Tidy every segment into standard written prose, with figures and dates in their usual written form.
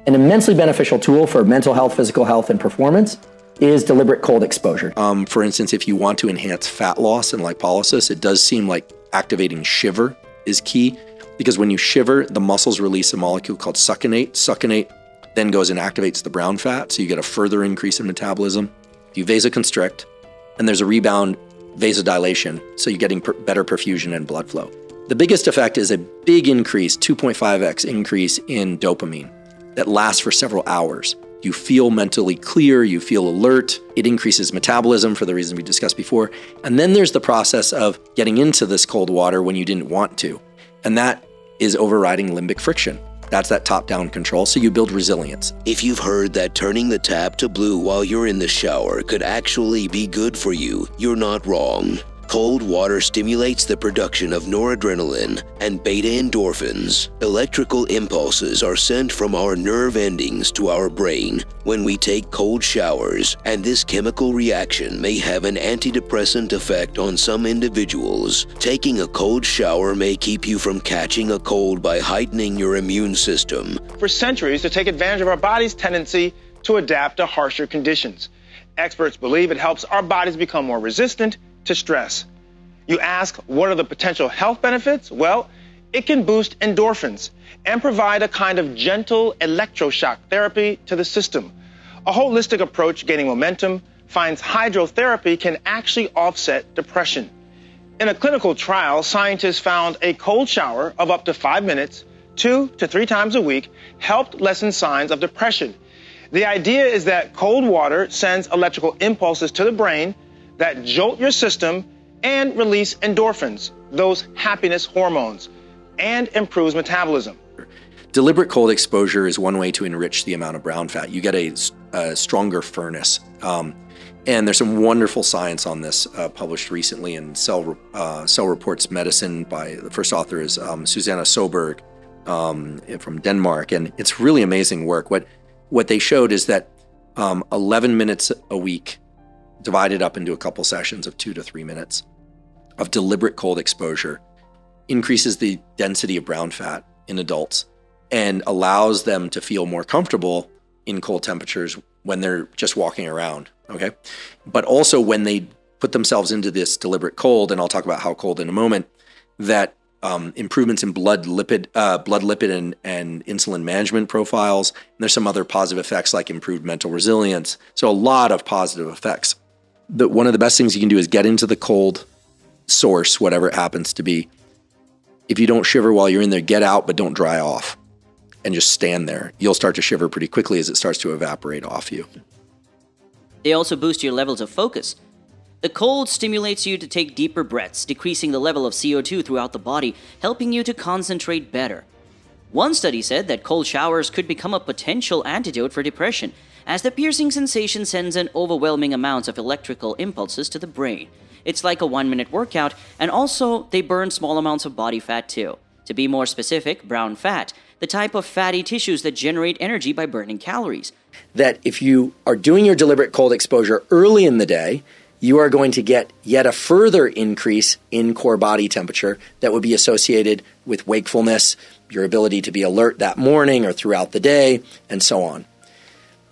An immensely beneficial tool for mental health, physical health, and performance is deliberate cold exposure. For instance, if you want to enhance fat loss and lipolysis, it does seem like activating shiver is key, because when you shiver, the muscles release a molecule called succinate. Succinate then goes and activates the brown fat, so you get a further increase in metabolism. You vasoconstrict, and there's a rebound vasodilation, so you're getting better perfusion and blood flow. The biggest effect is a big increase, 2.5x increase in dopamine that lasts for several hours. You feel mentally clear, you feel alert, it increases metabolism for the reason we discussed before. And then there's the process of getting into this cold water when you didn't want to. And that is overriding limbic friction. That's that top-down control, so you build resilience. If you've heard that turning the tap to blue while you're in the shower could actually be good for you, you're not wrong. Cold water stimulates the production of noradrenaline and beta endorphins. Electrical impulses are sent from our nerve endings to our brain when we take cold showers, and this chemical reaction may have an antidepressant effect on some individuals. Taking a cold shower may keep you from catching a cold by heightening your immune system. For centuries, to take advantage of our body's tendency to adapt to harsher conditions. Experts believe it helps our bodies become more resistant to stress. You ask, what are the potential health benefits? Well, it can boost endorphins and provide a kind of gentle electroshock therapy to the system. A holistic approach gaining momentum finds hydrotherapy can actually offset depression. In a clinical trial, scientists found a cold shower of up to 5 minutes, 2 to 3 times a week, helped lessen signs of depression. The idea is that cold water sends electrical impulses to the brain that jolt your system and release endorphins, those happiness hormones, and improves metabolism. Deliberate cold exposure is one way to enrich the amount of brown fat. You get a stronger furnace. And there's some wonderful science on this published recently in Cell Reports Medicine by the first author is Susanna Soberg from Denmark. And it's really amazing work. What they showed is that 11 minutes a week divided up into a couple sessions of 2 to 3 minutes of deliberate cold exposure increases the density of brown fat in adults and allows them to feel more comfortable in cold temperatures when they're just walking around, okay? But also when they put themselves into this deliberate cold, and I'll talk about how cold in a moment, that improvements in blood lipid and insulin management profiles, and there's some other positive effects like improved mental resilience. So a lot of positive effects. One of the best things you can do is get into the cold source, whatever it happens to be. If you don't shiver while you're in there, get out, but don't dry off and just stand there. You'll start to shiver pretty quickly as it starts to evaporate off you. They also boost your levels of focus. The cold stimulates you to take deeper breaths, decreasing the level of CO2 throughout the body, helping you to concentrate better. One study said that cold showers could become a potential antidote for depression, as the piercing sensation sends an overwhelming amount of electrical impulses to the brain. It's like a 1-minute workout, and also they burn small amounts of body fat too. To be more specific, brown fat, the type of fatty tissues that generate energy by burning calories. That if you are doing your deliberate cold exposure early in the day, you are going to get yet a further increase in core body temperature that would be associated with wakefulness, your ability to be alert that morning or throughout the day, and so on.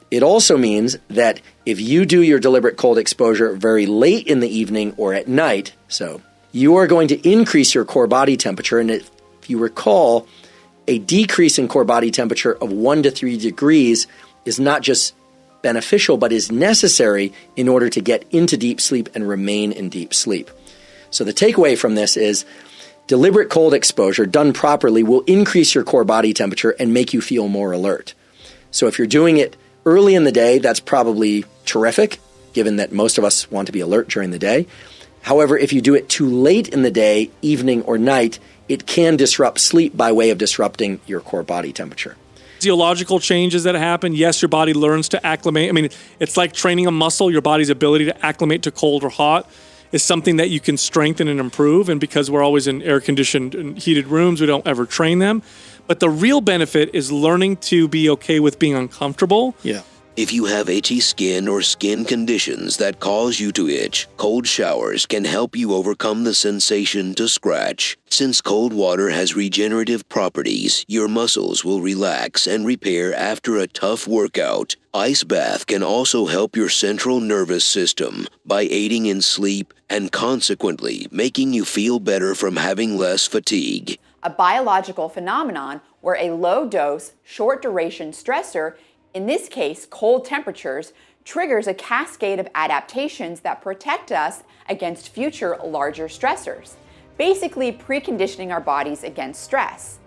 It also means that if you do your deliberate cold exposure very late in the evening or at night, so you are going to increase your core body temperature. And if you recall, a decrease in core body temperature of 1 to 3 degrees is not just beneficial, but is necessary in order to get into deep sleep and remain in deep sleep. So the takeaway from this is deliberate cold exposure done properly will increase your core body temperature and make you feel more alert. So if you're doing it early in the day, that's probably terrific, given that most of us want to be alert during the day. However, if you do it too late in the day, evening or night, it can disrupt sleep by way of disrupting your core body temperature. Physiological changes that happen, yes, your body learns to acclimate. I mean, it's like training a muscle. Your body's ability to acclimate to cold or hot is something that you can strengthen and improve. And because we're always in air-conditioned and heated rooms, we don't ever train them. But the real benefit is learning to be okay with being uncomfortable. Yeah. If you have itchy skin or skin conditions that cause you to itch, cold showers can help you overcome the sensation to scratch. Since cold water has regenerative properties, your muscles will relax and repair after a tough workout. Ice bath can also help your central nervous system by aiding in sleep and consequently making you feel better from having less fatigue. A biological phenomenon where a low-dose, short-duration stressor, in this case cold temperatures, triggers a cascade of adaptations that protect us against future larger stressors, basically preconditioning our bodies against stress.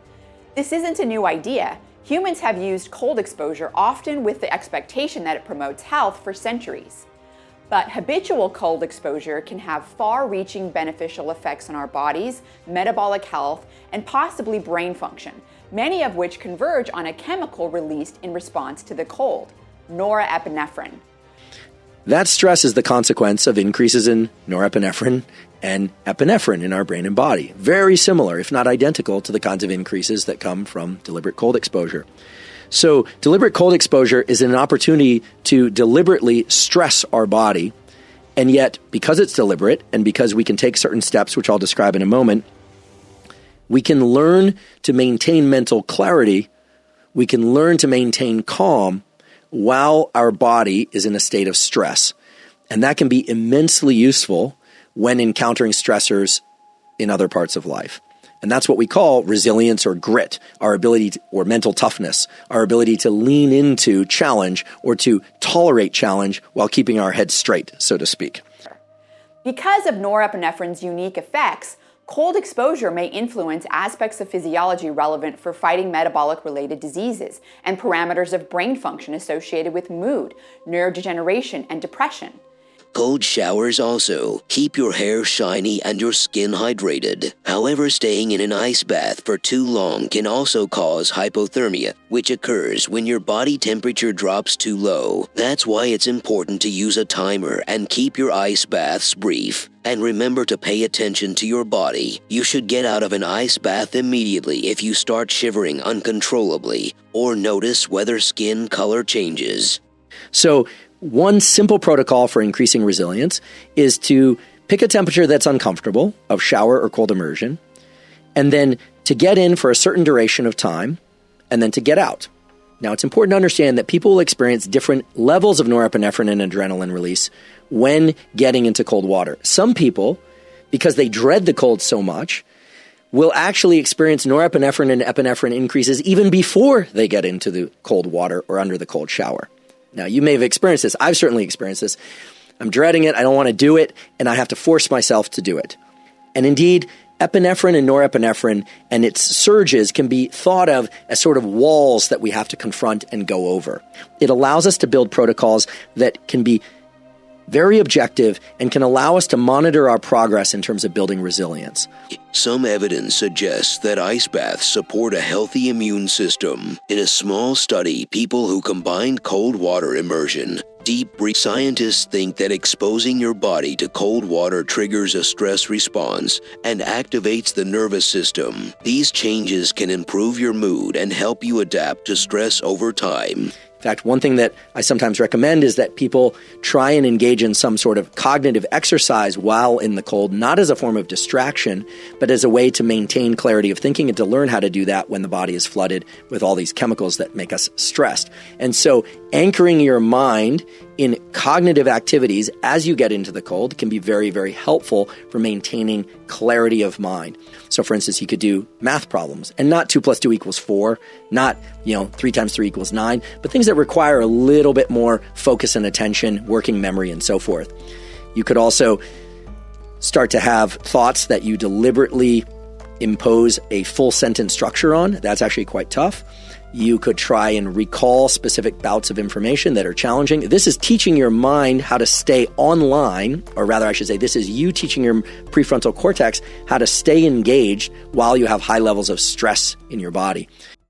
This isn't a new idea. Humans have used cold exposure often with the expectation that it promotes health for centuries. But habitual cold exposure can have far-reaching beneficial effects on our bodies, metabolic health, and possibly brain function, many of which converge on a chemical released in response to the cold, norepinephrine. That stress is the consequence of increases in norepinephrine and epinephrine in our brain and body. Very similar, if not identical, to the kinds of increases that come from deliberate cold exposure. So deliberate cold exposure is an opportunity to deliberately stress our body, and yet because it's deliberate and because we can take certain steps, which I'll describe in a moment, we can learn to maintain mental clarity, we can learn to maintain calm while our body is in a state of stress. And that can be immensely useful when encountering stressors in other parts of life. And that's what we call resilience or grit, our ability to, or mental toughness, our ability to lean into challenge or to tolerate challenge while keeping our head straight, so to speak. Because of norepinephrine's unique effects, cold exposure may influence aspects of physiology relevant for fighting metabolic-related diseases and parameters of brain function associated with mood, neurodegeneration, and depression. Cold showers also keep your hair shiny and your skin hydrated. However, staying in an ice bath for too long can also cause hypothermia, which occurs when your body temperature drops too low. That's why it's important to use a timer and keep your ice baths brief. And remember to pay attention to your body. You should get out of an ice bath immediately if you start shivering uncontrollably or notice whether skin color changes. So, one simple protocol for increasing resilience is to pick a temperature that's uncomfortable, of shower or cold immersion, and then to get in for a certain duration of time, and then to get out. Now, it's important to understand that people will experience different levels of norepinephrine and adrenaline release when getting into cold water. Some people, because they dread the cold so much, will actually experience norepinephrine and epinephrine increases even before they get into the cold water or under the cold shower. Now, you may have experienced this. I've certainly experienced this. I'm dreading it. I don't want to do it, and I have to force myself to do it. And indeed, epinephrine and norepinephrine and its surges can be thought of as sort of walls that we have to confront and go over. It allows us to build protocols that can be very objective and can allow us to monitor our progress in terms of building resilience. Some evidence suggests that ice baths support a healthy immune system. In a small study, people who combined cold water immersion, deep breathing, scientists think that exposing your body to cold water triggers a stress response and activates the nervous system. These changes can improve your mood and help you adapt to stress over time. In fact, one thing that I sometimes recommend is that people try and engage in some sort of cognitive exercise while in the cold, not as a form of distraction, but as a way to maintain clarity of thinking and to learn how to do that when the body is flooded with all these chemicals that make us stressed. And so anchoring your mind in cognitive activities as you get into the cold can be very, very helpful for maintaining clarity of mind. So for instance, you could do math problems and not 2 + 2 = 4, not 3 × 3 = 9, but things that require a little bit more focus and attention, working memory, and so forth. You could also start to have thoughts that you deliberately impose a full sentence structure on. That's actually quite tough. You could try and recall specific bouts of information that are challenging. This is teaching your mind how to stay online, or rather I should say this is you teaching your prefrontal cortex how to stay engaged while you have high levels of stress in your body.